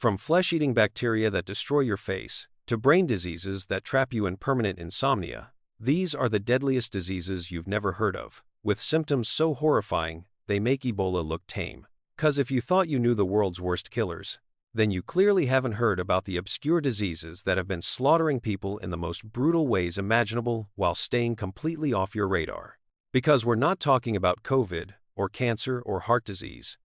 From flesh-eating bacteria that destroy your face, to brain diseases that trap you in permanent insomnia, these are the deadliest diseases you've never heard of, with symptoms so horrifying they make Ebola look tame. 'Cause if you thought you knew the world's worst killers, then you clearly haven't heard about the obscure diseases that have been slaughtering people in the most brutal ways imaginable while staying completely off your radar. Because we're not talking about COVID, or cancer, or heart disease.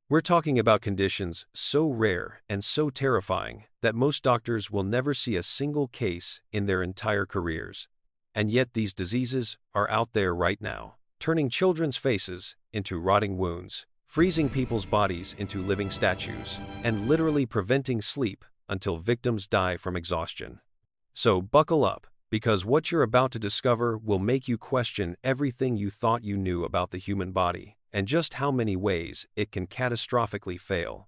We're talking about conditions so rare and so terrifying that most doctors will never see a single case in their entire careers. And yet these diseases are out there right now, turning children's faces into rotting wounds, freezing people's bodies into living statues, and literally preventing sleep until victims die from exhaustion. So buckle up, because what you're about to discover will make you question everything you thought you knew about the human body, and just how many ways it can catastrophically fail.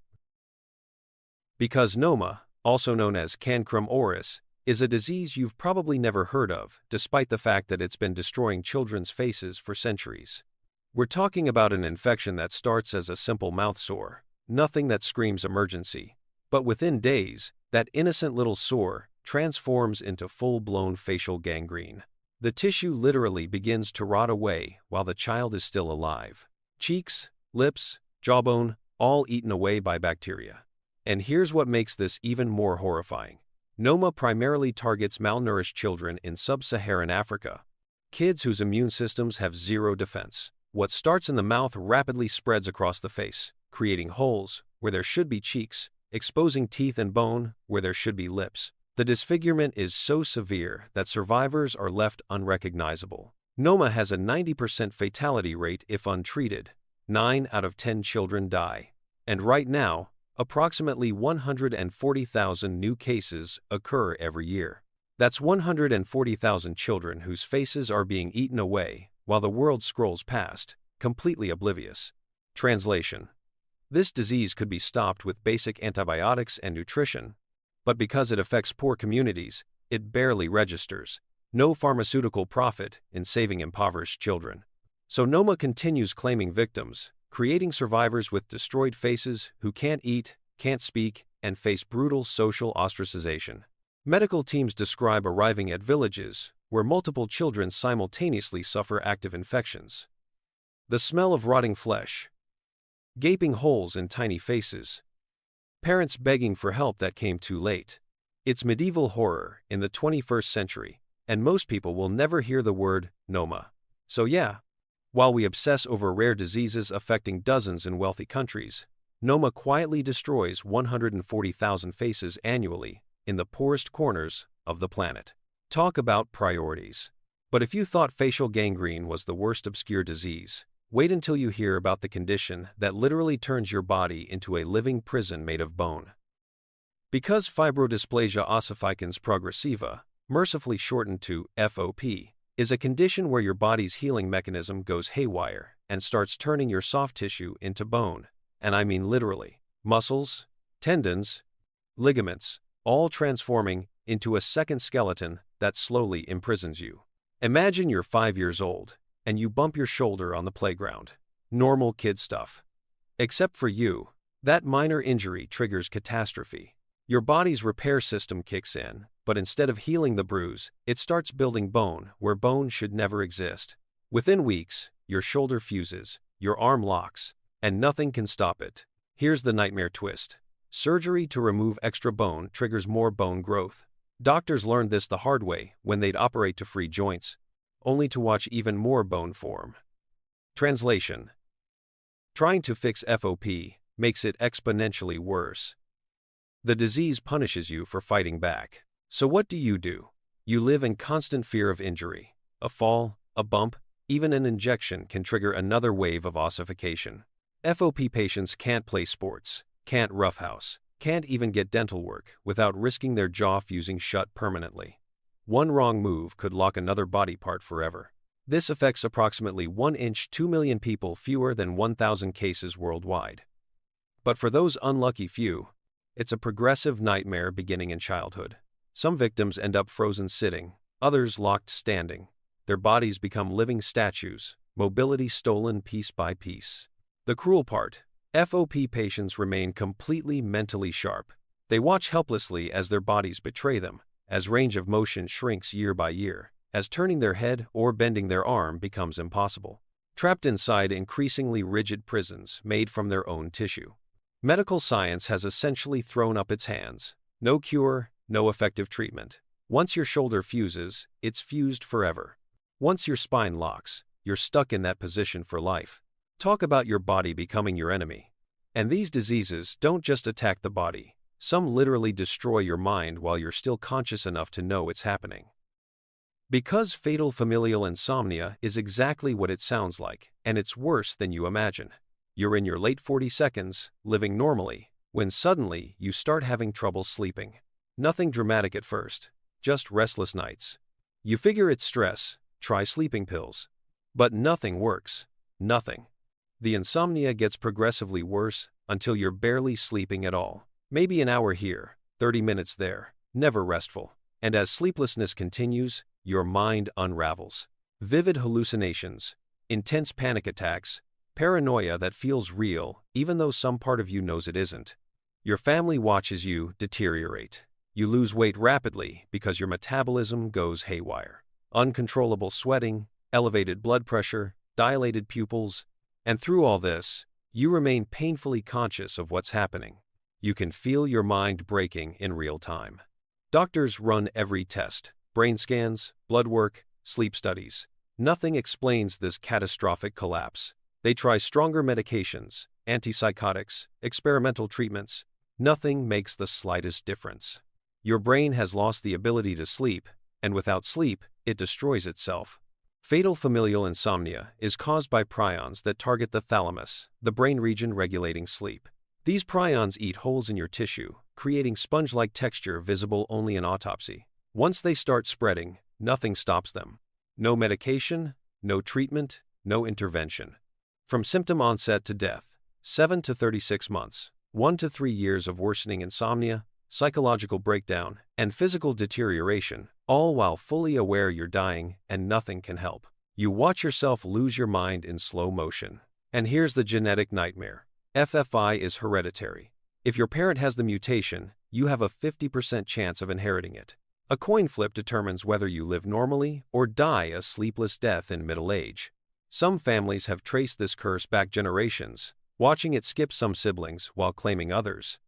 Because Noma, also known as Cancrum oris, is a disease you've probably never heard of, despite the fact that it's been destroying children's faces for centuries. We're talking about an infection that starts as a simple mouth sore, nothing that screams emergency. But within days, that innocent little sore transforms into full-blown facial gangrene. The tissue literally begins to rot away while the child is still alive. Cheeks, lips, jawbone, all eaten away by bacteria. And here's what makes this even more horrifying. Noma primarily targets malnourished children in sub-Saharan Africa, kids whose immune systems have zero defense. What starts in the mouth rapidly spreads across the face, creating holes where there should be cheeks, exposing teeth and bone where there should be lips. The disfigurement is so severe that survivors are left unrecognizable. Noma has a 90% fatality rate if untreated. 9 out of 10 children die. And right now, approximately 140,000 new cases occur every year. That's 140,000 children whose faces are being eaten away while the world scrolls past, completely oblivious. Translation: this disease could be stopped with basic antibiotics and nutrition, but because it affects poor communities, it barely registers. No pharmaceutical profit in saving impoverished children. So Noma continues claiming victims, creating survivors with destroyed faces who can't eat, can't speak, and face brutal social ostracization. Medical teams describe arriving at villages where multiple children simultaneously suffer active infections. The smell of rotting flesh, gaping holes in tiny faces, parents begging for help that came too late. It's medieval horror in the 21st century, and most people will never hear the word Noma. So yeah, while we obsess over rare diseases affecting dozens in wealthy countries, Noma quietly destroys 140,000 faces annually in the poorest corners of the planet. Talk about priorities. But if you thought facial gangrene was the worst obscure disease, wait until you hear about the condition that literally turns your body into a living prison made of bone. Because fibrodysplasia ossificans progressiva, mercifully shortened to FOP, is a condition where your body's healing mechanism goes haywire and starts turning your soft tissue into bone, and I mean literally. Muscles, tendons, ligaments, all transforming into a second skeleton that slowly imprisons you. Imagine you're 5 years old, and you bump your shoulder on the playground. Normal kid stuff. Except for you, that minor injury triggers catastrophe. Your body's repair system kicks in, but instead of healing the bruise, it starts building bone where bone should never exist. Within weeks, your shoulder fuses, your arm locks, and nothing can stop it. Here's the nightmare twist. Surgery to remove extra bone triggers more bone growth. Doctors learned this the hard way when they'd operate to free joints, only to watch even more bone form. Translation: trying to fix FOP makes it exponentially worse. The disease punishes you for fighting back. So what do? You live in constant fear of injury. A fall, a bump, even an injection can trigger another wave of ossification. FOP patients can't play sports, can't roughhouse, can't even get dental work without risking their jaw fusing shut permanently. One wrong move could lock another body part forever. This affects approximately 2 million people, fewer than 1,000 cases worldwide. But for those unlucky few, it's a progressive nightmare beginning in childhood. Some victims end up frozen sitting, others locked standing. Their bodies become living statues, mobility stolen piece by piece. The cruel part: FOP patients remain completely mentally sharp. They watch helplessly as their bodies betray them, as range of motion shrinks year by year, as turning their head or bending their arm becomes impossible. Trapped inside increasingly rigid prisons made from their own tissue. Medical science has essentially thrown up its hands. No cure, no effective treatment. Once your shoulder fuses, it's fused forever. Once your spine locks, you're stuck in that position for life. Talk about your body becoming your enemy. And these diseases don't just attack the body. Some literally destroy your mind while you're still conscious enough to know it's happening. Because fatal familial insomnia is exactly what it sounds like, and it's worse than you imagine. You're in your late 40s, living normally, when suddenly you start having trouble sleeping. Nothing dramatic at first, just restless nights. You figure it's stress, try sleeping pills. But nothing works. Nothing. The insomnia gets progressively worse until you're barely sleeping at all. Maybe an hour here, 30 minutes there, never restful. And as sleeplessness continues, your mind unravels. Vivid hallucinations, intense panic attacks, paranoia that feels real even though some part of you knows it isn't. Your family watches you deteriorate. You lose weight rapidly because your metabolism goes haywire. Uncontrollable sweating, elevated blood pressure, dilated pupils, and through all this, you remain painfully conscious of what's happening. You can feel your mind breaking in real time. Doctors run every test, brain scans, blood work, sleep studies. Nothing explains this catastrophic collapse. They try stronger medications, antipsychotics, experimental treatments. Nothing makes the slightest difference. Your brain has lost the ability to sleep, and without sleep, it destroys itself. Fatal familial insomnia is caused by prions that target the thalamus, the brain region regulating sleep. These prions eat holes in your tissue, creating sponge-like texture visible only in autopsy. Once they start spreading, nothing stops them. No medication, no treatment, no intervention. From symptom onset to death, 7 to 36 months, 1 to 3 years of worsening insomnia, psychological breakdown, and physical deterioration, all while fully aware you're dying and nothing can help. You watch yourself lose your mind in slow motion. And here's the genetic nightmare. FFI is hereditary. If your parent has the mutation, you have a 50% chance of inheriting it. A coin flip determines whether you live normally or die a sleepless death in middle age. Some families have traced this curse back generations, watching it skip some siblings while claiming others.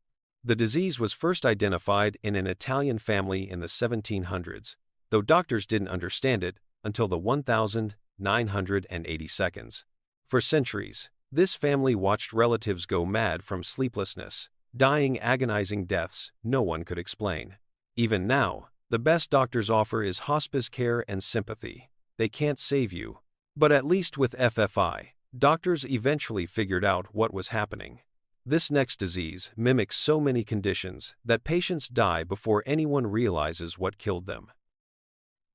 The disease was first identified in an Italian family in the 1700s, though doctors didn't understand it until the 1982nd. For centuries, this family watched relatives go mad from sleeplessness, dying agonizing deaths no one could explain. Even now, the best doctors offer is hospice care and sympathy. They can't save you. But at least with FFI, doctors eventually figured out what was happening. This next disease mimics so many conditions that patients die before anyone realizes what killed them.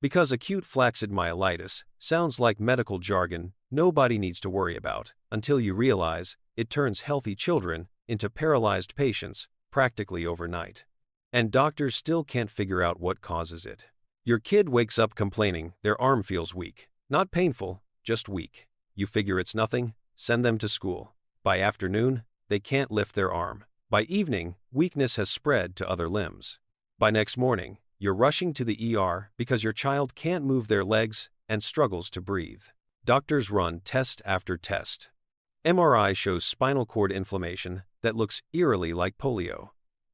Because acute flaccid myelitis sounds like medical jargon nobody needs to worry about until you realize it turns healthy children into paralyzed patients practically overnight. And doctors still can't figure out what causes it. Your kid wakes up complaining their arm feels weak. Not painful, just weak. You figure it's nothing, send them to school. By afternoon, they can't lift their arm. By evening, weakness has spread to other limbs. By next morning, you're rushing to the ER because your child can't move their legs and struggles to breathe. Doctors run test after test. MRI shows spinal cord inflammation that looks eerily like polio.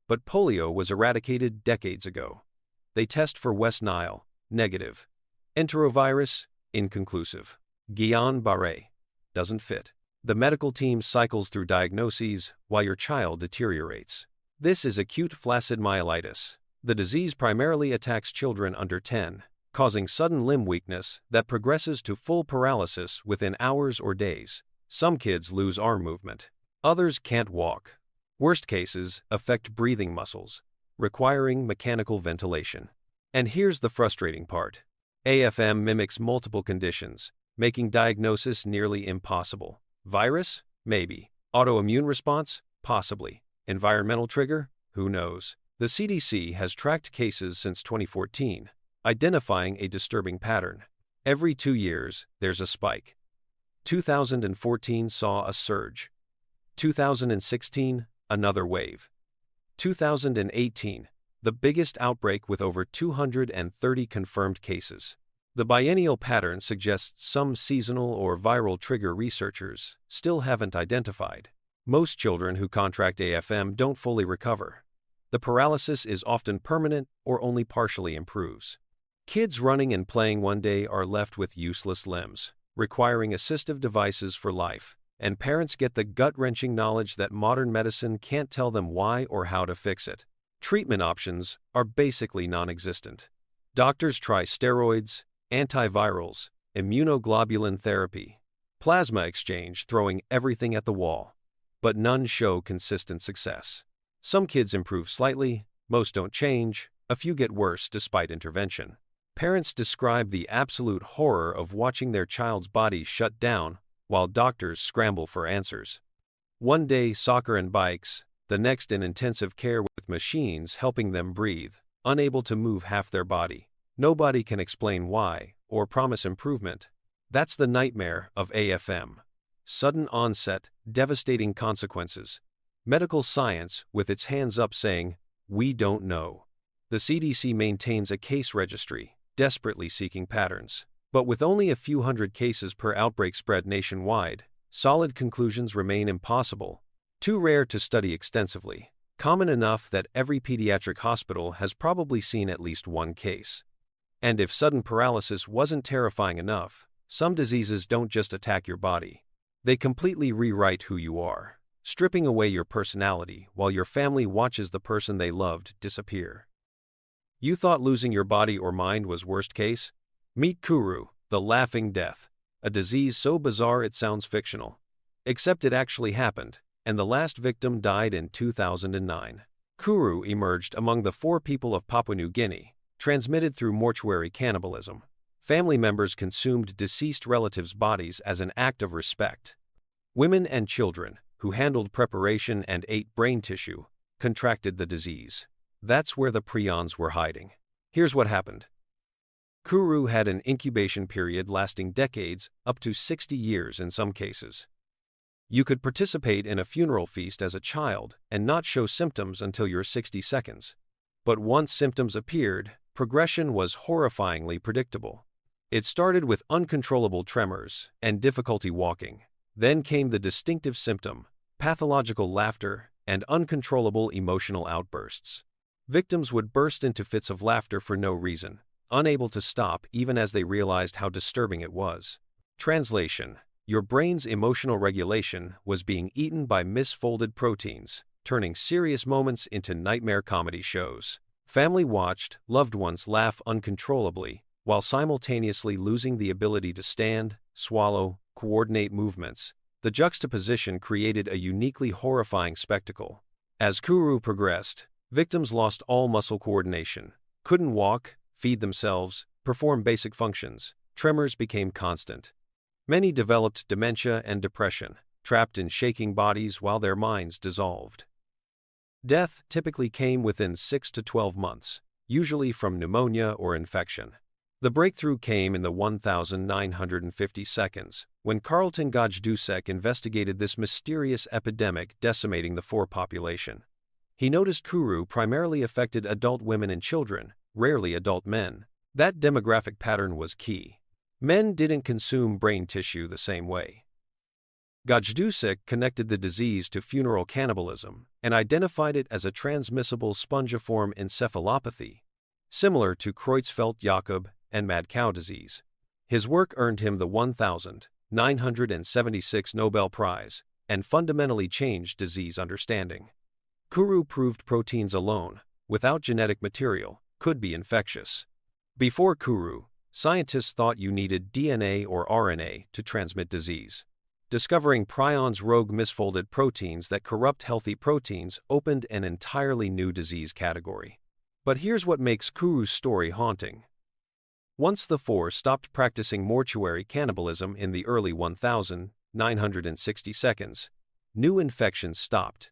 But polio was eradicated decades ago. They test for West Nile, negative. Enterovirus, inconclusive. Guillain-Barré, doesn't fit. The medical team cycles through diagnoses while your child deteriorates. This is acute flaccid myelitis. The disease primarily attacks children under 10, causing sudden limb weakness that progresses to full paralysis within hours or days. Some kids lose arm movement. Others can't walk. Worst cases affect breathing muscles, requiring mechanical ventilation. And here's the frustrating part. AFM mimics multiple conditions, making diagnosis nearly impossible. Virus? Maybe. Autoimmune response? Possibly. Environmental trigger? Who knows? The CDC has tracked cases since 2014, identifying a disturbing pattern. Every 2 years, there's a spike. 2014 saw a surge. 2016, another wave. 2018, the biggest outbreak with over 230 confirmed cases. The biennial pattern suggests some seasonal or viral trigger researchers still haven't identified. Most children who contract AFM don't fully recover. The paralysis is often permanent or only partially improves. Kids running and playing one day are left with useless limbs, requiring assistive devices for life, and parents get the gut-wrenching knowledge that modern medicine can't tell them why or how to fix it. Treatment options are basically non-existent. Doctors try steroids, antivirals, immunoglobulin therapy, plasma exchange, throwing everything at the wall, but none show consistent success. Some kids improve slightly, most don't change, a few get worse despite intervention. Parents describe the absolute horror of watching their child's body shut down while doctors scramble for answers. One day soccer and bikes, the next in intensive care with machines helping them breathe, unable to move half their body. Nobody can explain why or promise improvement. That's the nightmare of AFM. Sudden onset, devastating consequences. Medical science with its hands up saying, "We don't know." The CDC maintains a case registry, desperately seeking patterns. But with only a few hundred cases per outbreak spread nationwide, solid conclusions remain impossible. Too rare to study extensively. Common enough that every pediatric hospital has probably seen at least one case. And if sudden paralysis wasn't terrifying enough, some diseases don't just attack your body. They completely rewrite who you are, stripping away your personality while your family watches the person they loved disappear. You thought losing your body or mind was worst case? Meet Kuru, the laughing death, a disease so bizarre it sounds fictional. Except it actually happened, and the last victim died in 2009. Kuru emerged among the 4 people of Papua New Guinea, transmitted through mortuary cannibalism. Family members consumed deceased relatives' bodies as an act of respect. Women and children, who handled preparation and ate brain tissue, contracted the disease. That's where the prions were hiding. Here's what happened. Kuru had an incubation period lasting decades, up to 60 years in some cases. You could participate in a funeral feast as a child and not show symptoms until your 60 seconds. But once symptoms appeared, progression was horrifyingly predictable. It started with uncontrollable tremors and difficulty walking. Then came the distinctive symptom, pathological laughter, and uncontrollable emotional outbursts. Victims would burst into fits of laughter for no reason, unable to stop even as they realized how disturbing it was. Translation: your brain's emotional regulation was being eaten by misfolded proteins, turning serious moments into nightmare comedy shows. Family watched loved ones laugh uncontrollably, while simultaneously losing the ability to stand, swallow, coordinate movements. The juxtaposition created a uniquely horrifying spectacle. As Kuru progressed, victims lost all muscle coordination, couldn't walk, feed themselves, perform basic functions. Tremors became constant. Many developed dementia and depression, trapped in shaking bodies while their minds dissolved. Death typically came within 6 to 12 months, usually from pneumonia or infection. The breakthrough came in the 1950 seconds, when Carlton Gajdusek investigated this mysterious epidemic decimating the 4 population. He noticed Kuru primarily affected adult women and children, rarely adult men. That demographic pattern was key. Men didn't consume brain tissue the same way. Gajdusek connected the disease to funeral cannibalism and identified it as a transmissible spongiform encephalopathy, similar to Creutzfeldt-Jakob and mad cow disease. His work earned him the 1976 Nobel Prize and fundamentally changed disease understanding. Kuru proved proteins alone, without genetic material, could be infectious. Before Kuru, scientists thought you needed DNA or RNA to transmit disease. Discovering prions' rogue misfolded proteins that corrupt healthy proteins opened an entirely new disease category. But here's what makes Kuru's story haunting. Once the 4 stopped practicing mortuary cannibalism in the early 1960 seconds, new infections stopped.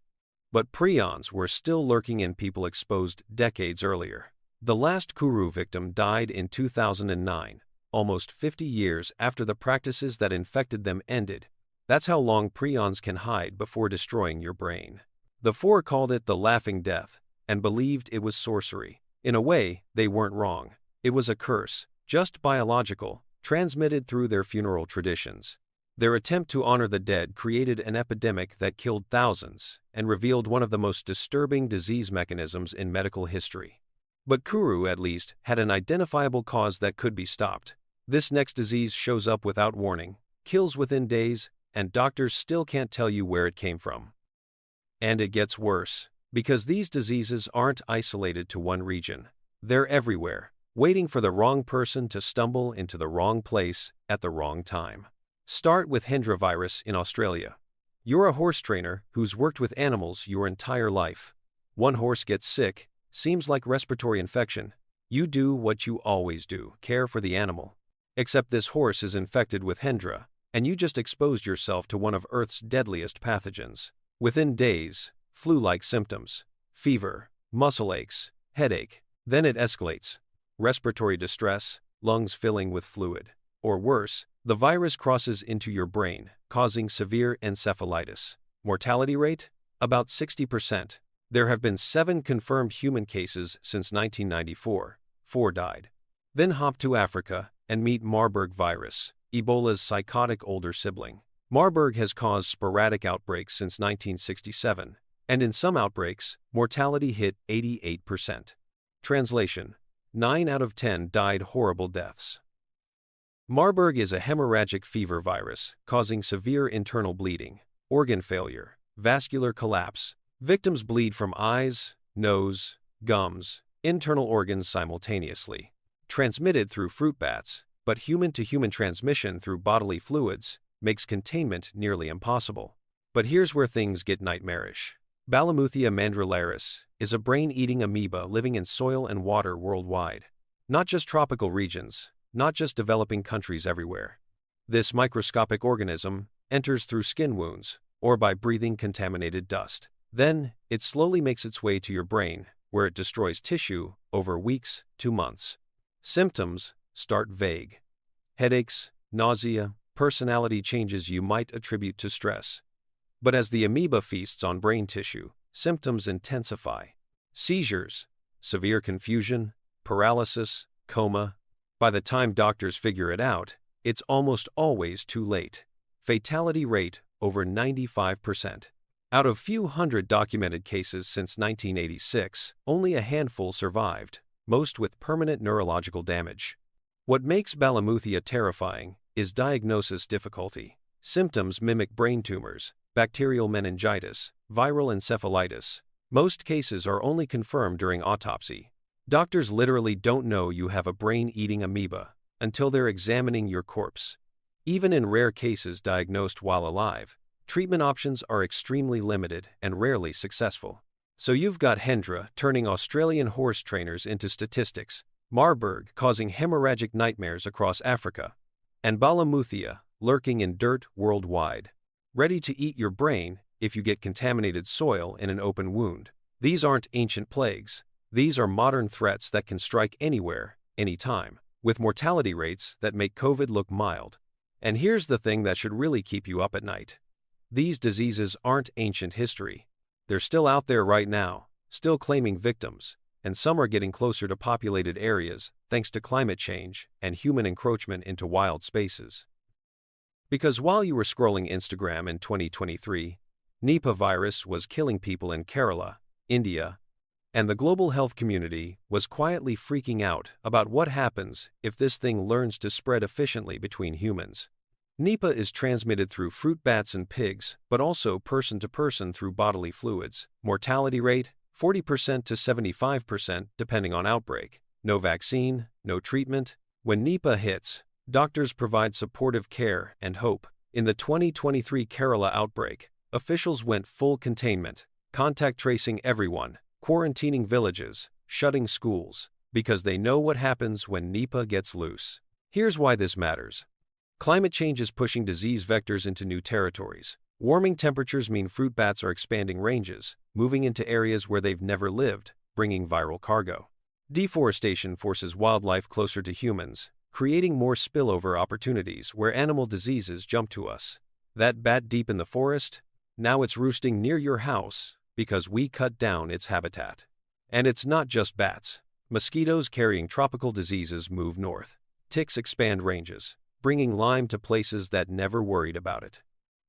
But prions were still lurking in people exposed decades earlier. The last Kuru victim died in 2009, almost 50 years after the practices that infected them ended. That's how long prions can hide before destroying your brain. The four called it the Laughing Death, and believed it was sorcery. In a way, they weren't wrong. It was a curse, just biological, transmitted through their funeral traditions. Their attempt to honor the dead created an epidemic that killed thousands and revealed one of the most disturbing disease mechanisms in medical history. But Kuru, at least, had an identifiable cause that could be stopped. This next disease shows up without warning, kills within days, and doctors still can't tell you where it came from. And it gets worse, because these diseases aren't isolated to one region. They're everywhere, waiting for the wrong person to stumble into the wrong place at the wrong time. Start with Hendra virus in Australia. You're a horse trainer who's worked with animals your entire life. One horse gets sick, seems like respiratory infection. You do what you always do, care for the animal. Except this horse is infected with Hendra, and you just exposed yourself to one of Earth's deadliest pathogens. Within days, flu-like symptoms, fever, muscle aches, headache. Then it escalates. Respiratory distress, lungs filling with fluid. Or worse, the virus crosses into your brain, causing severe encephalitis. Mortality rate? About 60%. There have been 7 confirmed human cases since 1994. 4 died. Then hop to Africa and meet Marburg virus, Ebola's psychotic older sibling. Marburg has caused sporadic outbreaks since 1967, and in some outbreaks, mortality hit 88%. Translation: 9 out of 10 died horrible deaths. Marburg is a hemorrhagic fever virus causing severe internal bleeding, organ failure, vascular collapse. Victims bleed from eyes, nose, gums, internal organs simultaneously. Transmitted through fruit bats, but human-to-human transmission through bodily fluids makes containment nearly impossible. But here's where things get nightmarish. Balamuthia mandrillaris is a brain-eating amoeba living in soil and water worldwide. Not just tropical regions, not just developing countries everywhere. This microscopic organism enters through skin wounds or by breathing contaminated dust. Then, it slowly makes its way to your brain, where it destroys tissue over weeks to months. Symptoms start vague. Headaches, nausea, personality changes you might attribute to stress. But as the amoeba feasts on brain tissue, symptoms intensify. Seizures, severe confusion, paralysis, coma. By the time doctors figure it out, it's almost always too late. Fatality rate over 95%. Out of few hundred documented cases since 1986, only a handful survived, most with permanent neurological damage. What makes Balamuthia terrifying is diagnosis difficulty. Symptoms mimic brain tumors, bacterial meningitis, viral encephalitis. Most cases are only confirmed during autopsy. Doctors literally don't know you have a brain-eating amoeba until they're examining your corpse. Even in rare cases diagnosed while alive, treatment options are extremely limited and rarely successful. So you've got Hendra turning Australian horse trainers into statistics, Marburg causing hemorrhagic nightmares across Africa, and Balamuthia lurking in dirt worldwide, ready to eat your brain if you get contaminated soil in an open wound. These aren't ancient plagues. These are modern threats that can strike anywhere, anytime, with mortality rates that make COVID look mild. And here's the thing that should really keep you up at night. These diseases aren't ancient history. They're still out there right now, still claiming victims, and some are getting closer to populated areas thanks to climate change and human encroachment into wild spaces. Because while you were scrolling Instagram in 2023, Nipah virus was killing people in Kerala, India, and the global health community was quietly freaking out about what happens if this thing learns to spread efficiently between humans. Nipah is transmitted through fruit bats and pigs, but also person to person through bodily fluids. Mortality rate, 40% to 75% depending on outbreak. No vaccine, no treatment. When Nipah hits, doctors provide supportive care and hope. In the 2023 Kerala outbreak, officials went full containment, contact tracing everyone, quarantining villages, shutting schools, because they know what happens when Nipah gets loose. Here's why this matters. Climate change is pushing disease vectors into new territories. Warming temperatures mean fruit bats are expanding ranges, moving into areas where they've never lived, bringing viral cargo. Deforestation forces wildlife closer to humans, creating more spillover opportunities where animal diseases jump to us. That bat deep in the forest? Now it's roosting near your house, because we cut down its habitat. And it's not just bats. Mosquitoes carrying tropical diseases move north. Ticks expand ranges, bringing Lyme to places that never worried about it.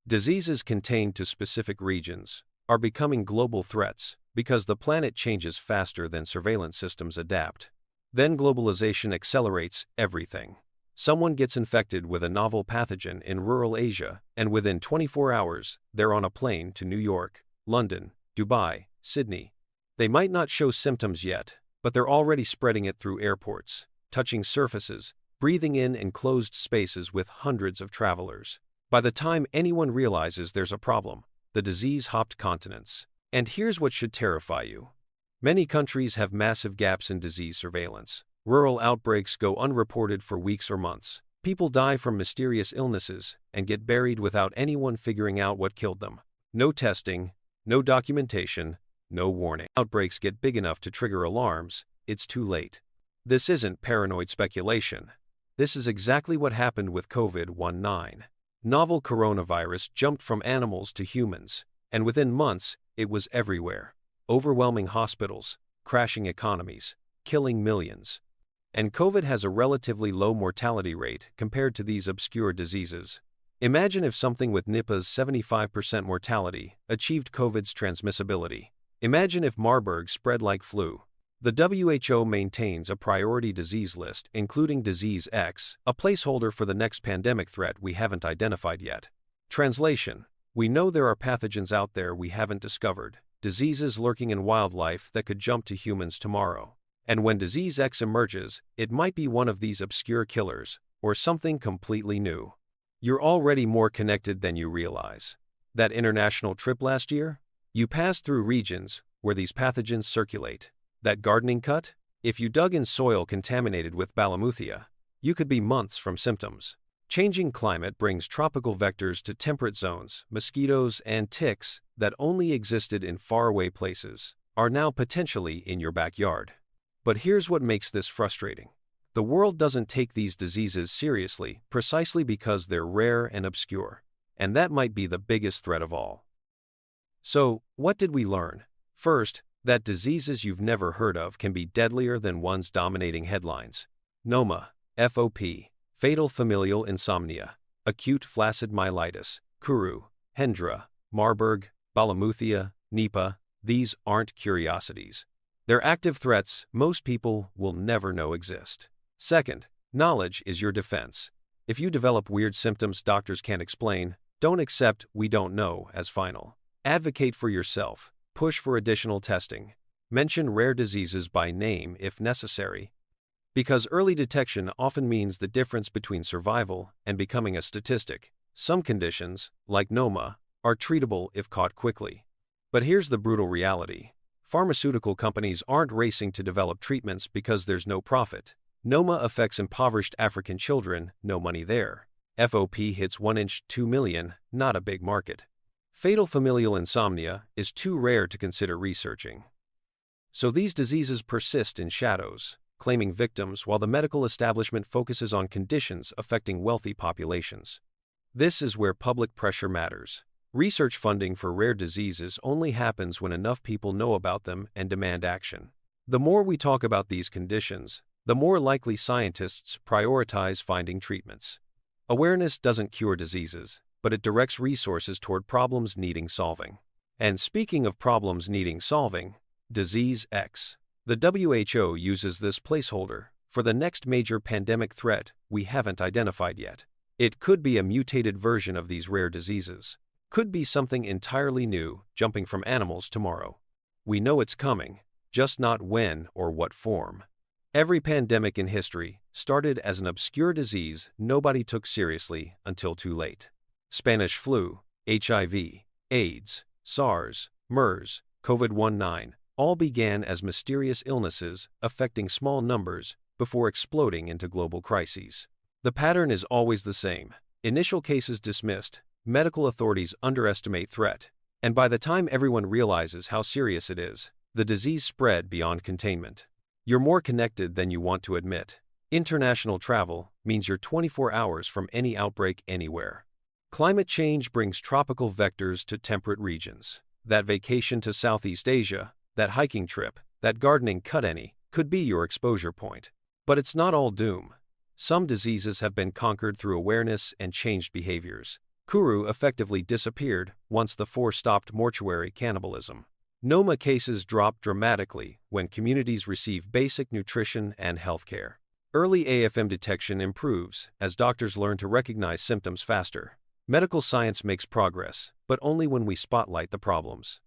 Diseases contained to specific regions are becoming global threats because the planet changes faster than surveillance systems adapt. Then globalization accelerates everything. Someone gets infected with a novel pathogen in rural Asia, and within 24 hours, they're on a plane to New York, London, Dubai, Sydney. They might not show symptoms yet, but they're already spreading it through airports, touching surfaces, breathing in enclosed spaces with hundreds of travelers. By the time anyone realizes there's a problem, the disease hopped continents. And here's what should terrify you. Many countries have massive gaps in disease surveillance. Rural outbreaks go unreported for weeks or months. People die from mysterious illnesses and get buried without anyone figuring out what killed them. No testing, no documentation, no warning. Outbreaks get big enough to trigger alarms, it's too late. This isn't paranoid speculation. This is exactly what happened with COVID-19. Novel coronavirus jumped from animals to humans, and within months, it was everywhere. Overwhelming hospitals, crashing economies, killing millions. And COVID has a relatively low mortality rate compared to these obscure diseases. Imagine if something with Nipah's 75% mortality achieved COVID's transmissibility. Imagine if Marburg spread like flu. The WHO maintains a priority disease list, including Disease X, a placeholder for the next pandemic threat we haven't identified yet. Translation: we know there are pathogens out there we haven't discovered, diseases lurking in wildlife that could jump to humans tomorrow. And when Disease X emerges, it might be one of these obscure killers, or something completely new. You're already more connected than you realize. That international trip last year? You passed through regions where these pathogens circulate. That gardening cut? If you dug in soil contaminated with Balamuthia, you could be months from symptoms. Changing climate brings tropical vectors to temperate zones. Mosquitoes and ticks that only existed in faraway places are now potentially in your backyard. But here's what makes this frustrating. The world doesn't take these diseases seriously precisely because they're rare and obscure. And that might be the biggest threat of all. So, what did we learn? First, that diseases you've never heard of can be deadlier than ones dominating headlines. Noma, FOP, fatal familial insomnia, acute flaccid myelitis, Kuru, Hendra, Marburg, Balamuthia, Nipah, these aren't curiosities. They're active threats most people will never know exist. Second, knowledge is your defense. If you develop weird symptoms doctors can't explain, don't accept "we don't know" as final. Advocate for yourself. Push for additional testing. Mention rare diseases by name if necessary. Because early detection often means the difference between survival and becoming a statistic. Some conditions, like Noma, are treatable if caught quickly. But here's the brutal reality. Pharmaceutical companies aren't racing to develop treatments because there's no profit. Noma affects impoverished African children, no money there. FOP hits 1 inch 2 million, not a big market. Fatal familial insomnia is too rare to consider researching. So these diseases persist in shadows, claiming victims while the medical establishment focuses on conditions affecting wealthy populations. This is where public pressure matters. Research funding for rare diseases only happens when enough people know about them and demand action. The more we talk about these conditions, the more likely scientists prioritize finding treatments. Awareness doesn't cure diseases, but it directs resources toward problems needing solving. And speaking of problems needing solving, Disease X. The WHO uses this placeholder for the next major pandemic threat we haven't identified yet. It could be a mutated version of these rare diseases. Could be something entirely new, jumping from animals tomorrow. We know it's coming, just not when or what form. Every pandemic in history started as an obscure disease nobody took seriously until too late. Spanish flu, HIV, AIDS, SARS, MERS, COVID-19 all began as mysterious illnesses affecting small numbers before exploding into global crises. The pattern is always the same. Initial cases dismissed, medical authorities underestimate threat, and by the time everyone realizes how serious it is, the disease spread beyond containment. You're more connected than you want to admit. International travel means you're 24 hours from any outbreak anywhere. Climate change brings tropical vectors to temperate regions. That vacation to Southeast Asia, that hiking trip, that gardening cut could be your exposure point. But it's not all doom. Some diseases have been conquered through awareness and changed behaviors. Kuru effectively disappeared once the force stopped mortuary cannibalism. Noma cases dropped dramatically when communities receive basic nutrition and healthcare. Early AFM detection improves as doctors learn to recognize symptoms faster. Medical science makes progress, but only when we spotlight the problems.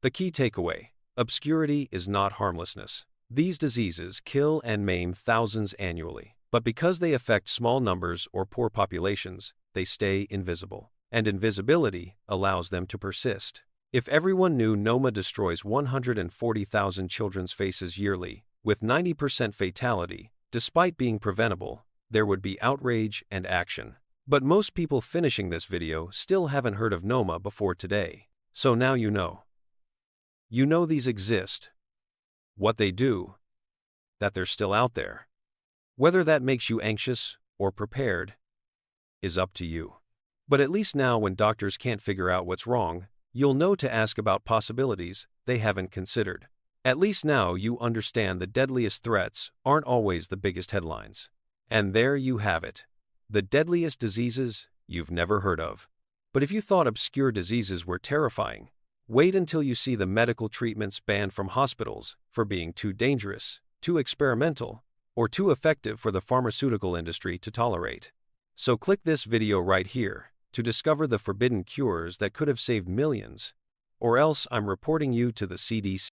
The key takeaway: obscurity is not harmlessness. These diseases kill and maim thousands annually, but because they affect small numbers or poor populations, they stay invisible. And invisibility allows them to persist. If everyone knew Noma destroys 140,000 children's faces yearly, with 90% fatality, despite being preventable, there would be outrage and action. But most people finishing this video still haven't heard of Noma before today. So now you know. You know these exist, what they do, that they're still out there. Whether that makes you anxious or prepared is up to you. But at least now, when doctors can't figure out what's wrong, you'll know to ask about possibilities they haven't considered. At least now you understand the deadliest threats aren't always the biggest headlines. And there you have it. The deadliest diseases you've never heard of. But if you thought obscure diseases were terrifying, wait until you see the medical treatments banned from hospitals for being too dangerous, too experimental, or too effective for the pharmaceutical industry to tolerate. So click this video right here to discover the forbidden cures that could have saved millions. Or else I'm reporting you to the CDC.